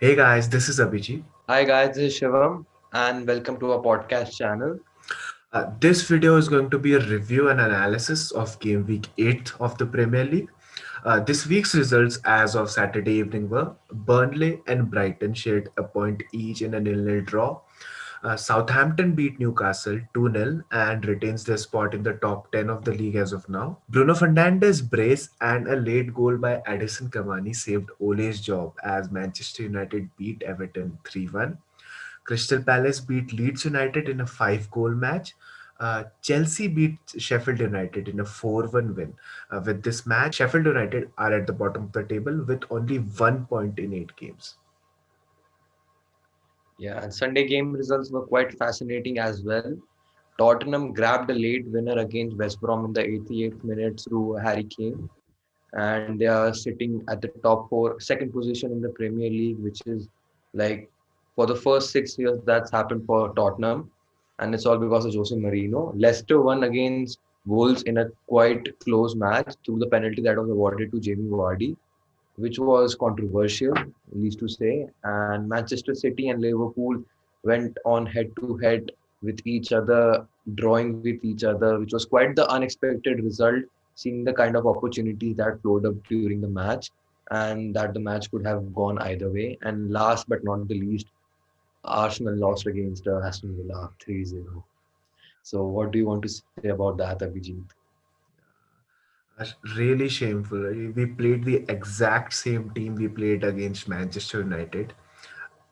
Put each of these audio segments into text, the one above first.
Hey guys, this is Abhijit. Hi guys, this is Shivam and welcome to our podcast channel. This video is going to be a review and analysis of game week 8 of the Premier League. This week's results as of Saturday evening were Burnley and Brighton shared a point each in a nil-nil draw. Southampton beat Newcastle 2-0 and retains their spot in the top 10 of the league as of now. Bruno Fernandes' brace and a late goal by Edison Cavani saved Ole's job as Manchester United beat Everton 3-1. Crystal Palace beat Leeds United in a 5 goal match. Chelsea beat Sheffield United in a 4-1 win. With this match, Sheffield United are at the bottom of the table with only 1 point in 8 games. Yeah, and Sunday game results were quite fascinating as well. Tottenham grabbed a late winner against West Brom in the 88th minute through Harry Kane, and they are sitting at the top four, second position in the Premier League, which is like for the first 6 years that's happened for Tottenham, and it's all because of Jose Mourinho. Leicester won against Wolves in a quite close match through the penalty that was awarded to Jamie Vardy, which was controversial, least to say. And Manchester City and Liverpool went on head to head with each other, drawing with each other, which was quite the unexpected result, seeing the kind of opportunities that flowed up during the match, and that the match could have gone either way. And last but not the least, Arsenal lost against Aston Villa 3-0. So, what do you want to say about that, Abhijit? Really shameful. We played the exact same team we played against Manchester United.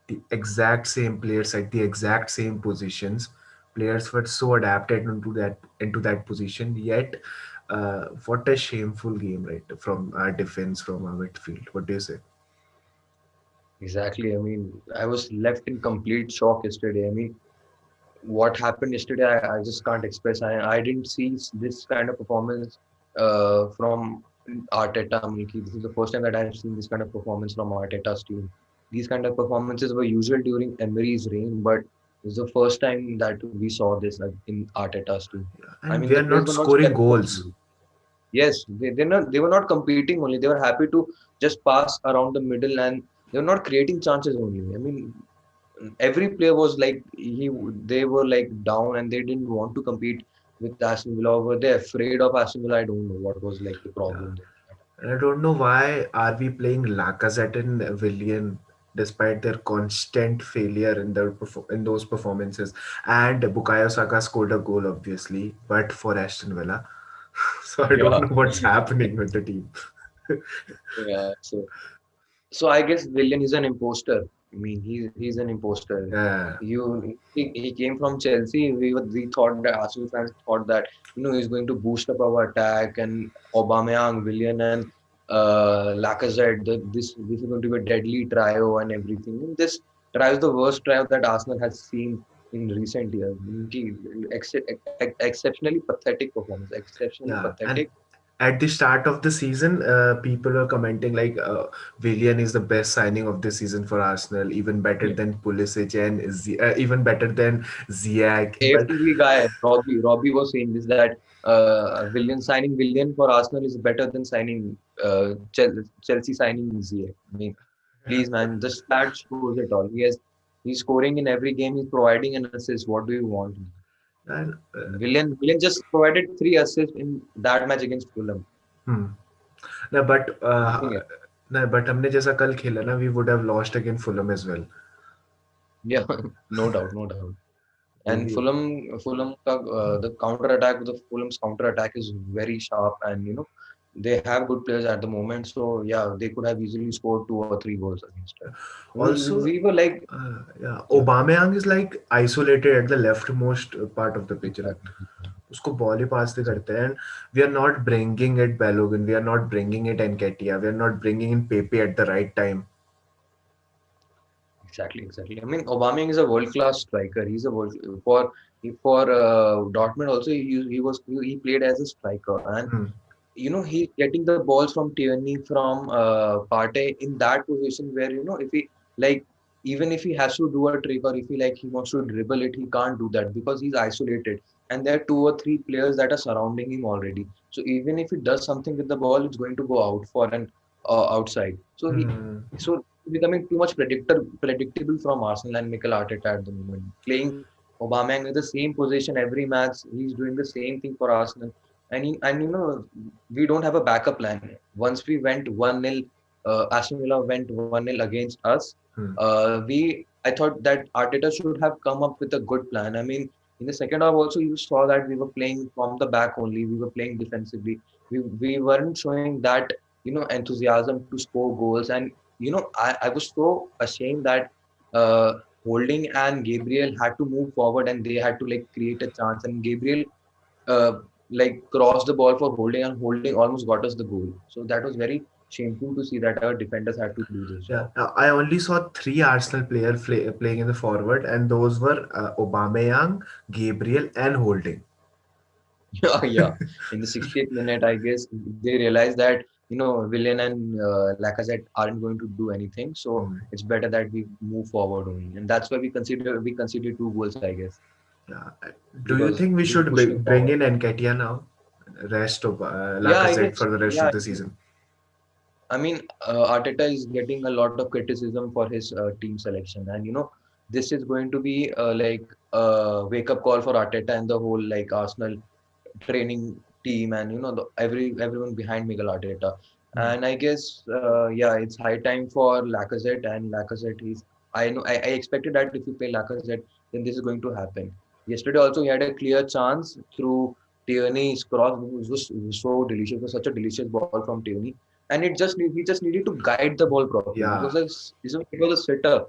The exact same players at the exact same positions. Players were so adapted into that position. Yet, what a shameful game, right? From our defense, from our midfield. What do you say? Exactly. I mean, I was left in complete shock yesterday. I mean, what happened yesterday, I just can't express. I didn't see this kind of performance from Arteta. Milky. This is the first time that I've seen this kind of performance from Arteta's team. These kind of performances were usual during Emery's reign, but this is the first time that we saw this in Arteta's team. I And mean, we the are players not were not scoring stepping up. goals. Yes, they were not competing only. They were happy to just pass around the middle, and they were not creating chances only. I mean, every player was like they were like down and they didn't want to compete with Aston Villa. Were they afraid of Aston Villa? I don't know what was like the Yeah. problem there. And I don't know why are we playing Lacazette and Willian despite their constant failure in those performances. And Bukayo Saka scored a goal, obviously, but for Aston Villa. So I don't Yeah, know what's happening with the team. yeah. So I guess Willian is an imposter. I mean, he's an imposter. Yeah, He came from Chelsea. We thought that Arsenal fans thought that he's going to boost up our attack, and Aubameyang, Willian, and Lacazette. This is going to be a deadly trio and everything. And this trio is the worst trio that Arsenal has seen in recent years. Exceptionally pathetic performance. Exceptionally yeah. And pathetic. at the start of the season, people were commenting like Willian is the best signing of the season for Arsenal, even better than Pulisic and even better than Ziyech. But AFTV guy, Robbie was saying this that signing Willian for Arsenal is better than signing Chelsea signing Ziyech. I mean, please, man, the stat shows it all. He's scoring in every game. He's providing an assist. What do you want? and, Willian just provided 3 assists in that match against Fulham. hmm. No, but Nothing else. no, but हमने जैसा कल खेला ना, we would have lost against Fulham as well. Yeah, no doubt, no doubt. ये And भी The counter attack, the Fulham's counter attack is very sharp, and they have good players at the moment. So yeah, they could have easily scored 2 or 3 goals against us. also We were like, yeah, yeah, Aubameyang is like isolated at the leftmost part of the pitch. Like exactly, उसको ball ही पास नहीं exactly, करते हैं and we are not bringing it Balogun, we are not bringing it Nketiah, we are not bringing in Pepe at the right time. exactly. I mean, Aubameyang is a world-class striker. He's a world for Dortmund also. He played as a striker, and Hmm. he's getting the balls from Tierney, from Partey in that position where if he like even if he has to do a trick or if he wants to dribble it, he can't do that because he's isolated and there are 2 or 3 players that are surrounding him already. So even if he does something with the ball, it's going to go out for an outside. Hmm. So becoming too much predictable from Arsenal and Mikel Arteta at the moment. Playing Aubameyang with the same position every match, he's doing the same thing for Arsenal. And we don't have a backup plan. Once we went 1-0, Aston Villa went 1-0 against us. Hmm. I thought that Arteta should have come up with a good plan. I mean, in the second half also you saw that we were playing from the back only. We were playing defensively. We weren't showing that enthusiasm to score goals. And I was so ashamed that Holding and Gabriel had to move forward and they had to like create a chance. And Gabriel uh, like crossed the ball for Holding, and Holding almost got us the goal. So that was very shameful to see that our defenders had to do this Yeah, job. I only saw three Arsenal players playing in the forward, and those were Aubameyang, Gabriel, and Holding. Yeah, yeah. In the 60th minute, I guess they realized that Willian and Lacazette aren't going to do anything, so Hmm. it's better that we move forward only, and that's why we conceded 2 goals, I guess, Yeah. Do you because think we we should pushed him bring forward. in Nketiah now? Rest of Yeah, I Lacazette guess. for the rest Yeah, of the season. I mean, Arteta is getting a lot of criticism for his team selection, and this is going to be like a wake up call for Arteta and the whole like Arsenal training team, and everyone behind Miguel Arteta. Hmm. And I guess yeah, it's high time for Lacazette. And Lacazette is I know I expected that if you play Lacazette, then this is going to happen. Yesterday also he had a clear chance through Tierney's cross, which was so delicious. It was such a delicious ball from Tierney, and he just needed to guide the ball properly because Yeah, it was a sitter.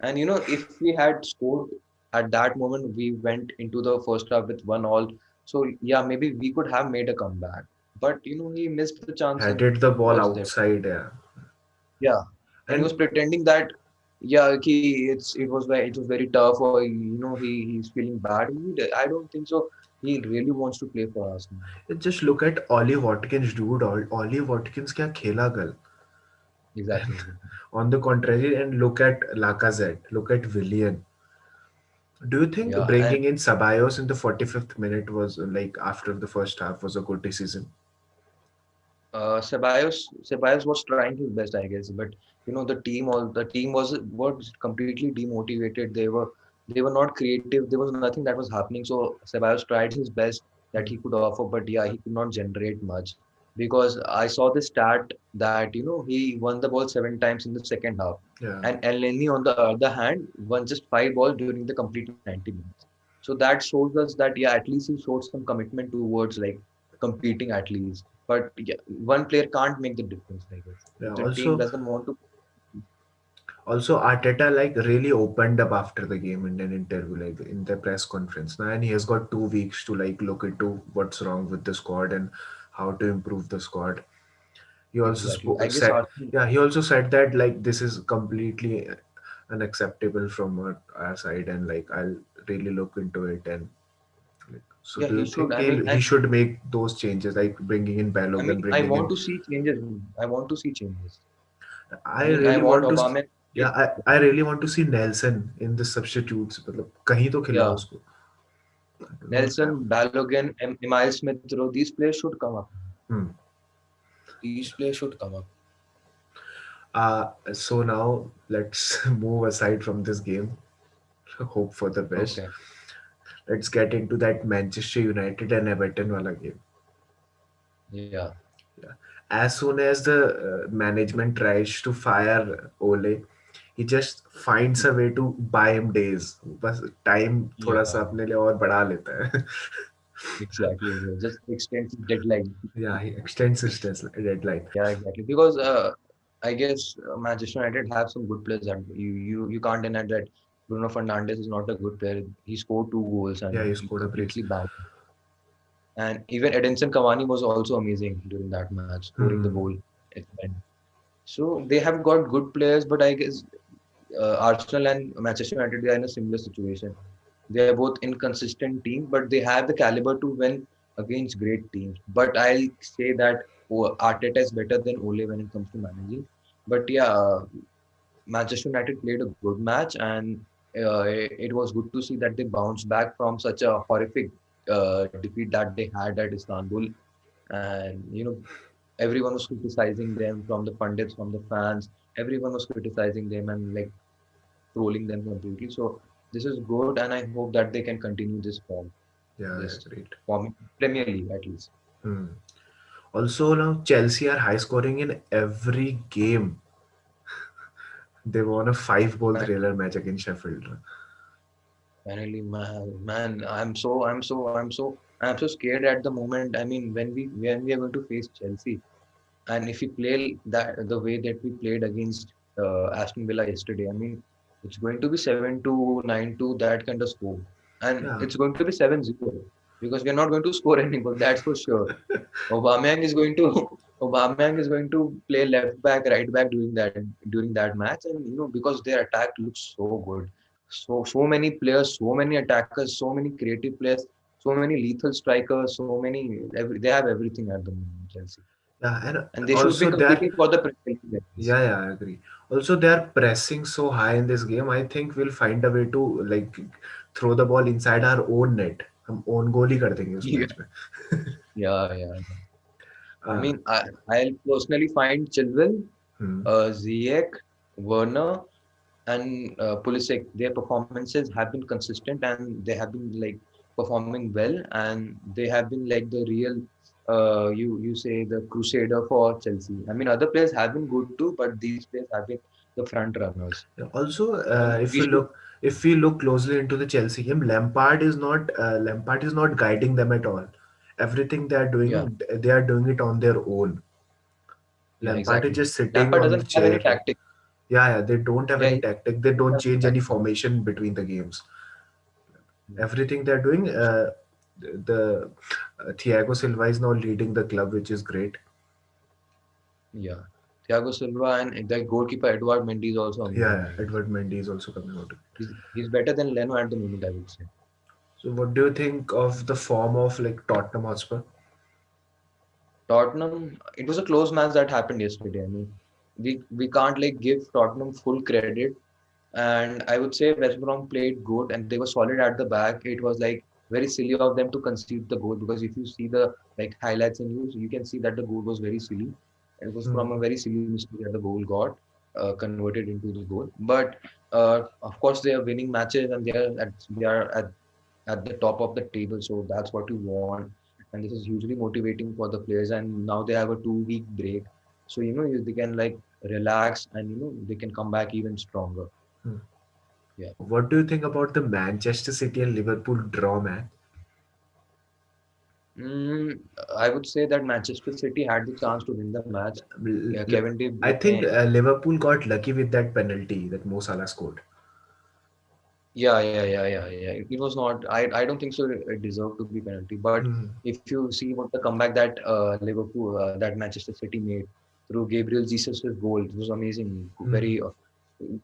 And if we had scored at that moment, we went into the first half with 1-1. So yeah, maybe we could have made a comeback, but he missed the chance and headed the he ball was there. outside. Yeah, Yeah, and he was and pretending that yeah, it was very tough, or he's feeling bad. I don't think so. He really wants to play for us now. just look at Ollie Watkins, dude. Ollie Watkins क्या खेला कल? Exactly. On the contrary, and look at Lacazette, look at Willian. Do you think Yeah, and bringing in Ceballos in the 45th minute was like after the first half was a good decision? Ceballos was trying his best, I guess, but the team was completely demotivated. They were not creative. There was nothing that was happening. So Ceballos tried his best that he could offer, but yeah, he could not generate much because I saw the stat that he won the ball 7 times in the second half, Yeah, and Elneny on the other hand won just 5 balls during the complete 90 minutes. So that shows us that yeah, at least he showed some commitment towards like competing at least. But yeah, one player can't make the difference, I guess. yeah. If the team Also, doesn't want to, also Arteta like really opened up after the game in an interview, like in the press conference. Now, and he has got 2 weeks to like look into what's wrong with the squad and how to improve the squad. He also exactly. I guess said, Arsenal, yeah, he also said that like this is completely unacceptable from our side, and like I'll really look into it. And like, so, yeah, do he you should. think I mean, he should make those changes, like bringing in Balogun, I bringing want in? to see changes. I want to see changes. I I mean, I really want want to, Obama. yeah, I really want to see Nelson in the substitutes. मतलब कहीं तो खिलाओ Yeah, उसको. I don't know what's Nelson, happening. Balogun, Emile Smith Rowe. These players should come up. Hmm. These players should come up. So now let's move aside from this game. Hope for the best. Okay. Let's get into that Manchester United and Everton wala game. Yeah. Yeah. As soon as the management tries to fire Ole, he just finds a way to buy him days. बस time थोड़ा सा Yeah. अपने लिए और बढ़ा लेता है. Exactly. Just extensive deadline. Yeah, he extends his deadline. Yeah, exactly. Because I guess Manchester United have some good players, and you can't deny that Bruno Fernandes is not a good player. He scored 2 goals Yeah, and he he scored a brace. completely banned. And even Edinson Cavani was also amazing during that match, scoring the Hmm. goal at the end. So they have got good players, but I guess Arsenal and Manchester United they are in a similar situation. They are both inconsistent teams, but they have the caliber to win against great teams. But I'll say that Arteta is better than Ole when it comes to managing. But yeah, Manchester United played a good match, and it was good to see that they bounced back from such a horrific defeat that they had at Istanbul. And everyone was criticizing them, from the pundits, from the fans. Everyone was criticizing them and like trolling them completely. So this is good, and I hope that they can continue this form, Yeah, this great. form in Premier League at least. Hmm. Also, now Chelsea are high scoring in every game. They won a 5 goal thriller match against Sheffield. Finally, man, I'm so scared at the moment. I mean, when we are going to face Chelsea, and if we play that the way that we played against Aston Villa yesterday, I mean, it's going to be 7-2, 9-2, that kind of score, and Yeah, it's going to be 7-0 because we are not going to score any goal. That's for sure. Aubameyang is going to Aubameyang is going to play left back, right back during that match, and because their attack looks so good, so many players, so many attackers, so many creative players, so many lethal strikers, they have everything at the moment, Chelsea, yeah, and and they should be also they're competing for the Premier League at least. yeah, yeah, I agree. Also, they're pressing so high in this game. I think we'll find a way to like throw the ball inside our own net. हम own goal ही कर देंगे उस Yeah, match में. yeah. I Uh, mean, I'll personally find Chilwell, hmm. Ziyech, Werner, and Pulisic, their performances have been consistent and they have been like performing well, and they have been like the real you say the crusader for Chelsea. I mean, other players have been good too, but these players have been the front runners. Yeah, also, I mean, we should. if we look closely into the Chelsea game, Lampard is not guiding them at all. Everything Yeah, they are doing it on their own. yeah, Lampard is exactly. just sitting Lampard on the doesn't have any chair. tactic. Yeah, yeah, they don't have Yeah, any he tactic. They doesn't don't have any change any tactic. formation between the games. Yeah. Everything they're doing, the Thiago Silva is now leading the club, which is great. Yeah. Thiago Silva and the goalkeeper Edouard Mendy is also Yeah, amazing, I guess. Edward Mendy is also coming out. He's better than Leno at the moment, I would say. So, what do you think of the form of like Tottenham Hotspur? Tottenham, it was a close match that happened yesterday. I mean, we can't like give Tottenham full credit. And I would say West Brom played good and they were solid at the back. It was like very silly of them to concede the goal, because if you see the like highlights and you can see that the goal was very silly. It was Hmm. from a very silly mistake that the goal got converted into the goal. But of course, they are winning matches and they are at the top of the table. So that's what you want. And this is hugely motivating for the players. And now they have a 2 week break. So, they can like relax and, they can come back even stronger. Hmm. Yeah. What do you think about the Manchester City and Liverpool draw, man? Mm, I would say that Manchester City had the chance to win the match. Yeah, Kevin De I think Bruyne. Liverpool got lucky with that penalty that Mo Salah scored. Yeah. It was not. I don't think so. It deserved to be penalty. But Hmm. if you see what the comeback that that Manchester City made through Gabriel Jesus' goal, it was amazing. Hmm. Very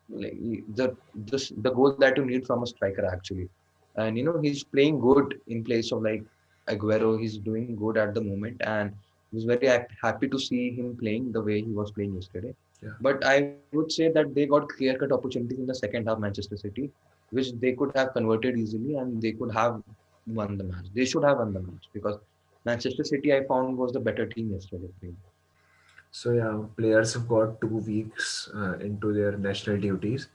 like the goal that you need from a striker actually. And he's playing good in place of like Aguero. He's doing good at the moment, and I was very happy to see him playing the way he was playing yesterday. Yeah. But I would say that they got clear-cut opportunities in the second half, Manchester City, which they could have converted easily and they could have won the match. They should have won the match because Manchester City I found was the better team yesterday playing. So yeah, players have got 2 weeks into their national duties.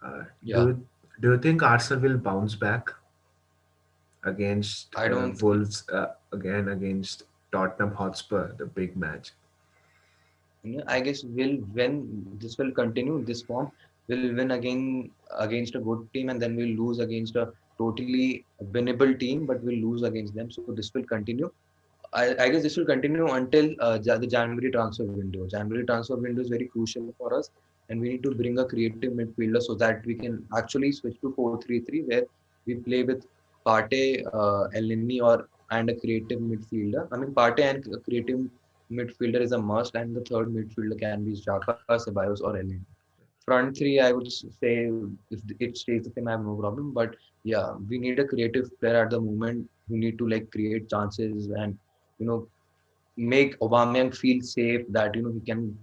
Uh, do Yeah, you, do you think Arsenal will bounce back against I don't. Wolves again against Tottenham Hotspur, the big match? I guess will continue this form. We'll win again against a good team and then we'll lose against a totally winnable team, but we'll lose against them. So this will continue. I guess this will continue until the January transfer window. January transfer window is very crucial for us, and we need to bring a creative midfielder so that we can actually switch to 4-3-3, where we play with Partey, Elneny, or and a creative midfielder. I mean, Partey and a creative midfielder is a must, and the third midfielder can be Xhaka, Ceballos, or Elneny. Front three, I would say, if it stays the same, I have no problem. But yeah, we need a creative player at the moment who need to like create chances and you know make Aubameyang feel safe that he can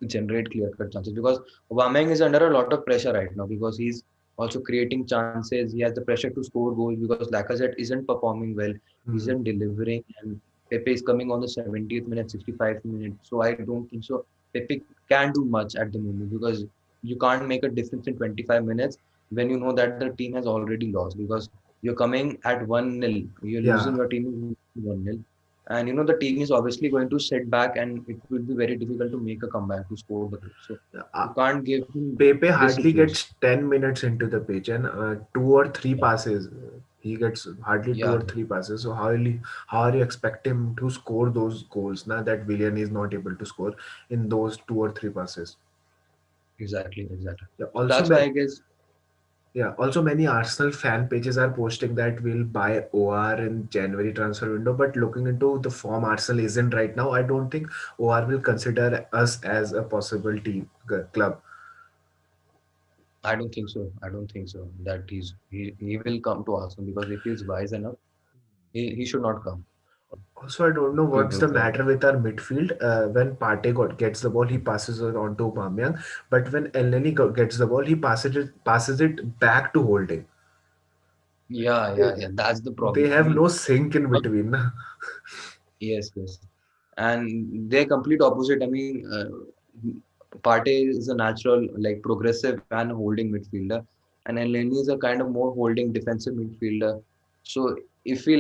generate clear-cut chances, because Aubameyang is under a lot of pressure right now because he's also creating chances. He has the pressure to score goals because Lacazette isn't performing well, Hmm. isn't delivering, and Pepe is coming on the 70th minute, 65th minute. So I don't think so. Pepe can do much at the moment because you can't make a difference in 25 minutes when you know that the team has already lost because you're coming at 1-0. You're Yeah, losing your team 1-0. And you know the team is obviously going to sit back and it will be very difficult to make a comeback to score the goal. So uh, you can't give him Pepe this hardly situation. gets 10 minutes into the pitch and two or three Yeah. passes. He gets hardly two Yeah. or three passes. So how are you expect him to score those goals now that Willian is not able to score in those two or three passes? Exactly. Exactly. Yeah, So also, that's why I guess many Arsenal fan pages are posting that we'll buy OR in January transfer window. But looking into the form Arsenal is in right now, I don't think OR will consider us as a possible team club. I don't think so. I don't think so. That he will come to Arsenal because if he's wise enough, he should not come Also, I don't know to what's the for matter with our midfield. When gets the ball, he passes it on to Aubameyang. But when Elneny gets the ball, he passes it back to Holding. yeah. That's the They problem. I have mean, no sync in uh, between. yes. And they're complete opposite. I mean, Partey is a natural, like progressive and holding midfielder, and Elneny is a kind of more holding defensive midfielder. So if you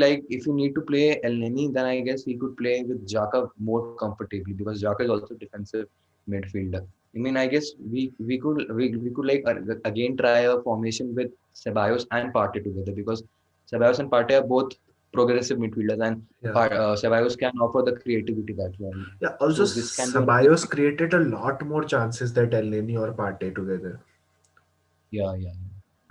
need to play Elneny, then I guess he could play with Xhaka more comfortably because Xhaka is also defensive midfielder. I mean, I guess we could like again try a formation with Ceballos and Partey together because Ceballos and Partey are both progressive midfielders and Yeah. Ceballos can offer the creativity that you need. Yeah, also So this can be another. Ceballos created a lot more chances than Elneny or Partey together. Yeah.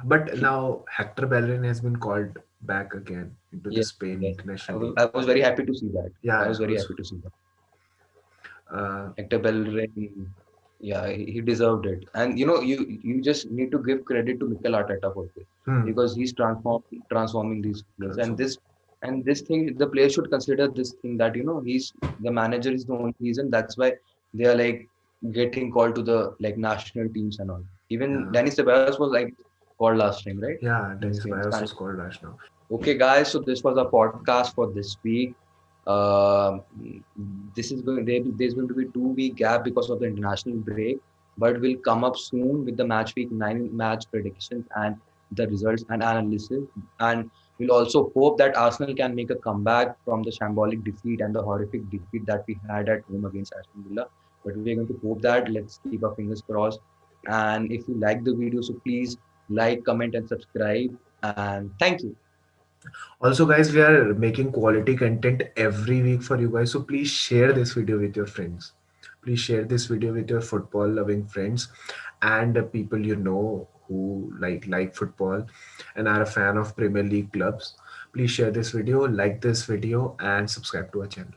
But now Hector Bellerin has been called back again into the Yes, Spain yes. international team. I was very happy to see that. I was Yeah, very also, happy to see that. uh, Hector Bellerin, yeah, he deserved it. And you know, you just need to give credit to Mikel Arteta for this hmm, because he's transforming these players. transform. And this thing, the players should consider this thing that you know he's the manager is the only reason. That's why they are like getting called to the like national teams and all. Even Yeah, Dennis Ceballos was like called last time, right? yeah, In Dennis Spain, Ceballos Spanish. was called last now. Okay, guys, so this was our podcast for this week. Um this is going there's going to be 2 week gap because of the international break, but we'll come up soon with the match week 9 match predictions and the results and analysis. And we'll also hope that Arsenal can make a comeback from the shambolic defeat and the horrific defeat that we had at home against Aston Villa. But we're going to hope that. Let's keep our fingers crossed. And if you like the video, so please like, comment, and subscribe. And thank you. Also, guys, we are making quality content every week for you guys. So please share this video with your friends. Please share this video with your football loving friends and the people you know who like football and are a fan of Premier League clubs. Please share this video, like this video, and subscribe to our channel.